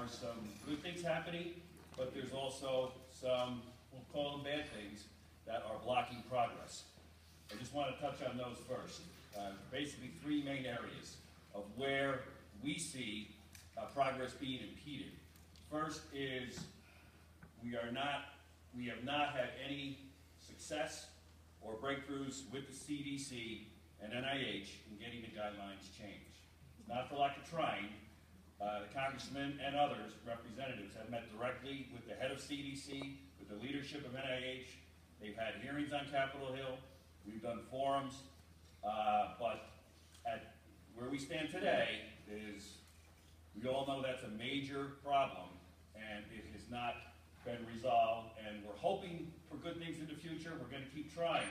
are some good things happening, but there's also some, we'll call them bad things, that are blocking progress. I just want to touch on those first. Basically, three main areas of where we see progress being impeded. First is we have not had any success or breakthroughs with the CDC and NIH in getting the guidelines changed. It's not for lack of trying. The congressman and others, representatives, have met directly with the head of CDC, with the leadership of NIH. They've had hearings on Capitol Hill. We've done forums. But at where we stand today is, we all know that's a major problem, and it has not been resolved, and we're hoping for good things in the future. We're going to keep trying,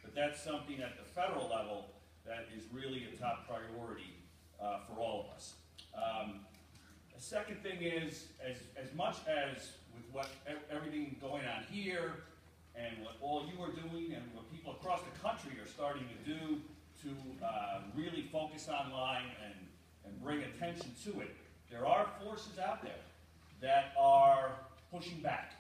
but that's something at the federal level that is really a top priority for all of us. The second thing is, as much as with what everything going on here, and what all you are doing, and what people across the country are starting to do to really focus on Lyme and bring attention to it, there are forces out there that are pushing back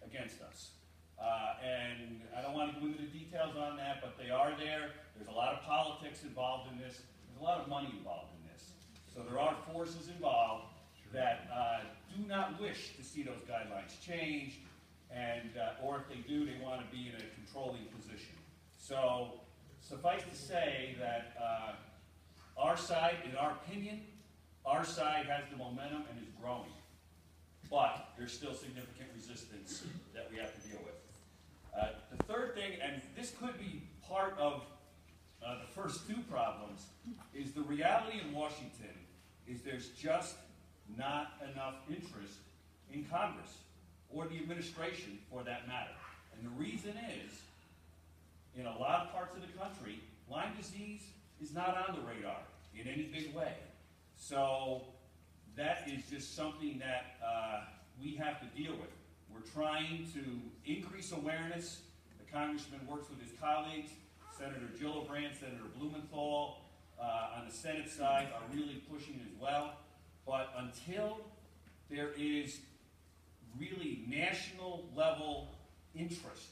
against us. And I don't want to go into the details on that, but they are there. There's a lot of politics involved in this. There's a lot of money involved in this. So there are forces involved that do not wish to see those guidelines changed, and or if they do, they want to be in a controlling position. So suffice to say that our side, in our opinion, our side has the momentum and is growing. But there's still significant resistance that we have to deal with. The third thing, and this could be part of the first two problems, is the reality in Washington is there's just not enough interest in Congress or the administration for that matter. And the reason is, in a lot of parts of the country, Lyme disease is not on the radar in any big way. So that is just something that we have to deal with. We're trying to increase awareness. The congressman works with his colleagues. Senator Gillibrand, Senator Blumenthal on the Senate side are really pushing as well. But until there is really national level interest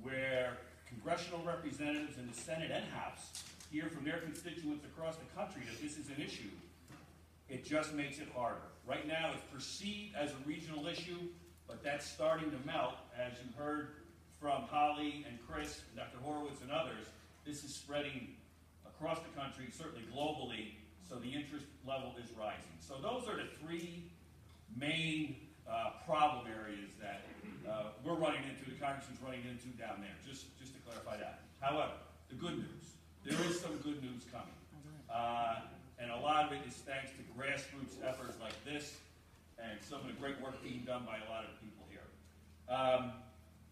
where congressional representatives in the Senate and House hear from their constituents across the country that this is an issue, it just makes it harder. Right now it's perceived as a regional issue, but that's starting to melt. As you heard from Holly and Chris, and Dr. Horowitz and others, this is spreading across the country, certainly globally, so the interest level is rising. So those are the three main problem areas that we're running into, the congressman's running into down there, just to clarify that. However, the good news, there is some good news coming. And a lot of it is thanks to grassroots efforts like this and some of the great work being done by a lot of people here.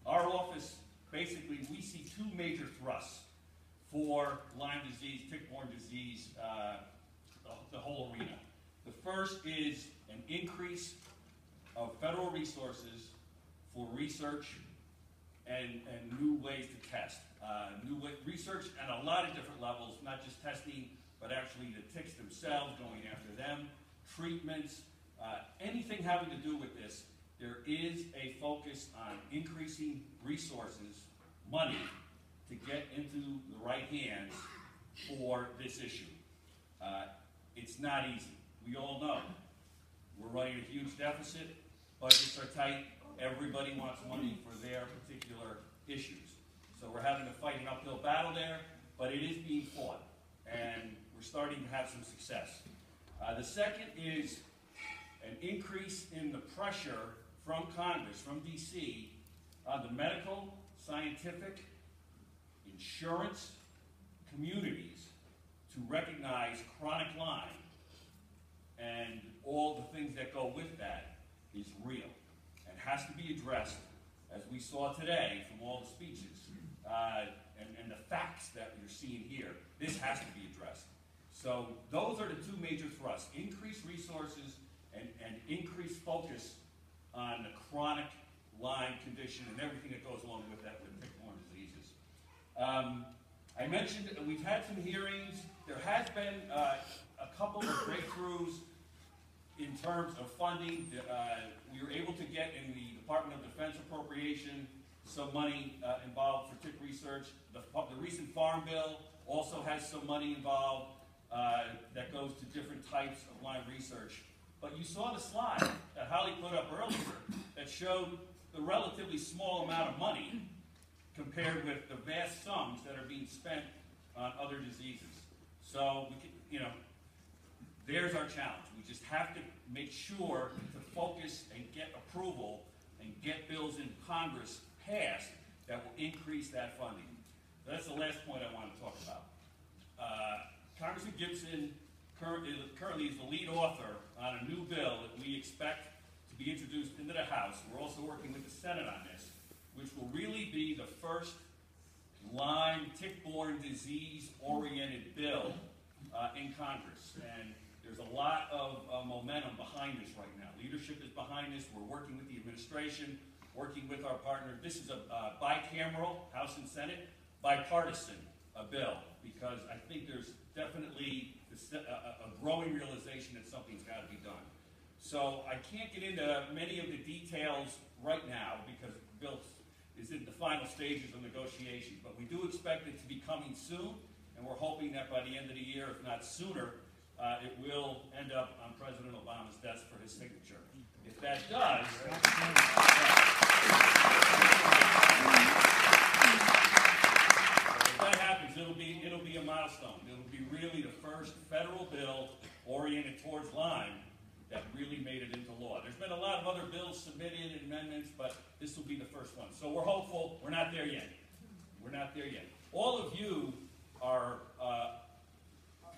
Our office, basically, we see two major thrusts for Lyme disease, tick-borne disease, the whole arena. The first is an increase of federal resources for research and new ways to test. Research at a lot of different levels, not just testing, but actually the ticks themselves, going after them, treatments, anything having to do with this. There is a focus on increasing resources, money, to get into the right hands for this issue. It's not easy. We all know. We're running a huge deficit. Budgets are tight. Everybody wants money for their particular issues. So we're having to fight an uphill battle there, but it is being fought, and we're starting to have some success. The second is an increase in the pressure from Congress, from DC, on the medical, scientific, insurance communities to recognize chronic Lyme and all the things that go with that is real and has to be addressed, as we saw today from all the speeches and the facts that you're seeing here. This has to be addressed. So those are the two major thrusts: increased resources and increased focus on the chronic Lyme condition and everything that goes along with that with tick-borne diseases. I mentioned that we've had some hearings. There has been a couple of breakthroughs in terms of funding, we were able to get in the Department of Defense appropriation some money involved for tick research. The recent Farm Bill also has some money involved that goes to different types of Lyme research. But you saw the slide that Holly put up earlier that showed the relatively small amount of money compared with the vast sums that are being spent on other diseases. So, there's our challenge. We just have to make sure to focus and get approval and get bills in Congress passed that will increase that funding. So that's the last point I want to talk about. Congressman Gibson currently is the lead author on a new bill that we expect to be introduced into the House. We're also working with the Senate on this, which will really be the first Lyme tick-borne disease-oriented bill in Congress. And there's a lot of momentum behind this right now. Leadership is behind this. We're working with the administration, working with our partner. This is a bicameral, House and Senate, bipartisan bill, because I think there's definitely a growing realization that something's got to be done. So I can't get into many of the details right now because the bill is in the final stages of negotiations, but we do expect it to be coming soon, and we're hoping that by the end of the year, if not sooner, it will end up on President Obama's desk for his signature. If that does, if that happens, it'll be a milestone. It'll be really the first federal bill oriented towards Lyme that really made it into law. There's been a lot of other bills submitted and amendments, but this will be the first one. So we're hopeful. We're not there yet. We're not there yet. All of you are,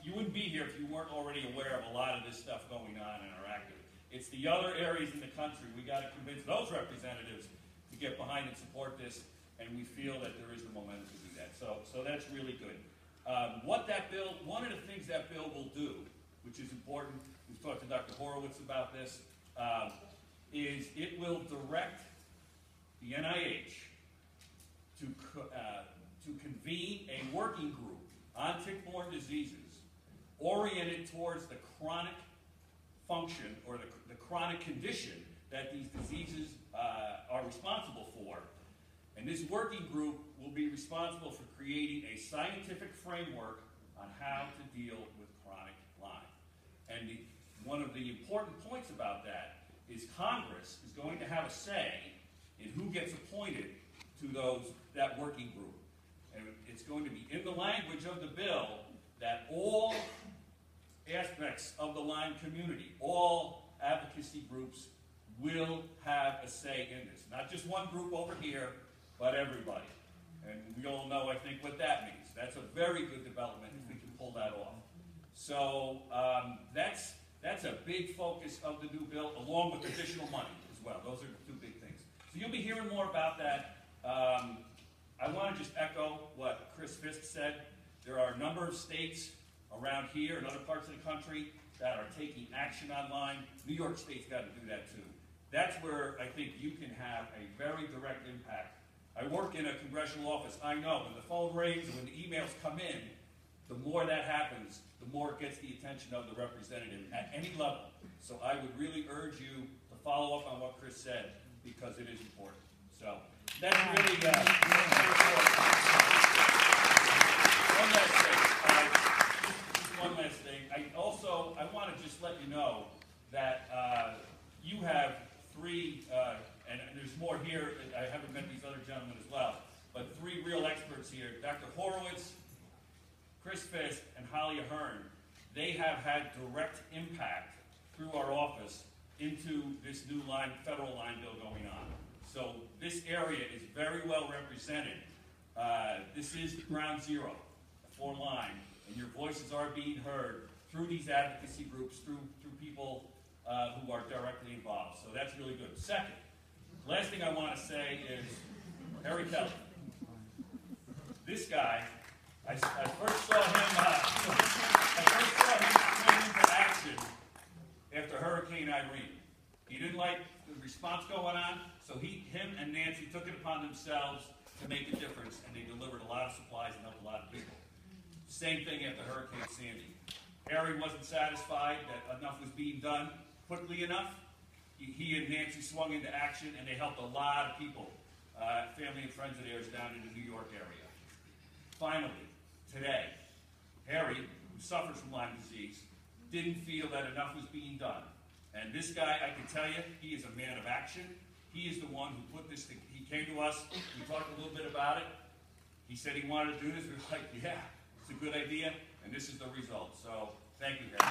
you wouldn't be here if you weren't already aware of a lot of this stuff going on and are active. It's the other areas in the country. We got to convince those representatives to get behind and support this, and we feel that there is the momentum to do that. So that's really good. One of the things that bill will do, which is important, we've talked to Dr. Horowitz about this, is it will direct the NIH to convene a working group on tick-borne diseases oriented towards the chronic function or the chronic condition that these diseases are responsible for. And this working group will be responsible for creating a scientific framework on how to deal with chronic Lyme. And one of the important points about that is Congress is going to have a say in who gets appointed to that working group. And it's going to be in the language of the bill that all aspects of the Lyme community, all advocacy groups will have a say in this. Not just one group over here, but everybody. And we all know, I think, what that means. That's a very good development if we can pull that off. So that's a big focus of the new bill, along with additional money as well. Those are the two big things. So you'll be hearing more about that. I want to just echo what Chris Fisk said. There are a number of states around here and other parts of the country that are taking action on Lyme. New York State's got to do that too. That's where I think you can have a very direct impact. I work in a congressional office. I know when the phone rings and when the emails come in, the more that happens, the more it gets the attention of the representative at any level. So I would really urge you to follow up on what Chris said because it is important. So that's really one last thing. One last thing. I want to just let you know that you have three, and there's more here. I haven't met these other gentlemen as well, but three real experts here: Dr. Horowitz, Chris Fisk, and Holly Ahern. They have had direct impact through our office into this new federal Lyme bill going on. So this area is very well represented. This is ground zero for Lyme, and your voices are being heard through these advocacy groups, through people who are directly involved. So that's really good. Second, last thing I want to say is Harry Kelly. This guy, I first saw him swing into action after Hurricane Irene. He didn't like the response going on, so him and Nancy took it upon themselves to make a difference, and they delivered a lot of supplies and helped a lot of people. Same thing after Hurricane Sandy. Harry wasn't satisfied that enough was being done, quickly enough, he and Nancy swung into action, and they helped a lot of people, family and friends of theirs down in the New York area. Finally, today, Harry, who suffers from Lyme disease, didn't feel that enough was being done. And this guy, I can tell you, he is a man of action. He is the one who put this thing. He came to us, we talked a little bit about it. He said he wanted to do this. We were like, yeah, it's a good idea, and this is the result. So, thank you, Harry.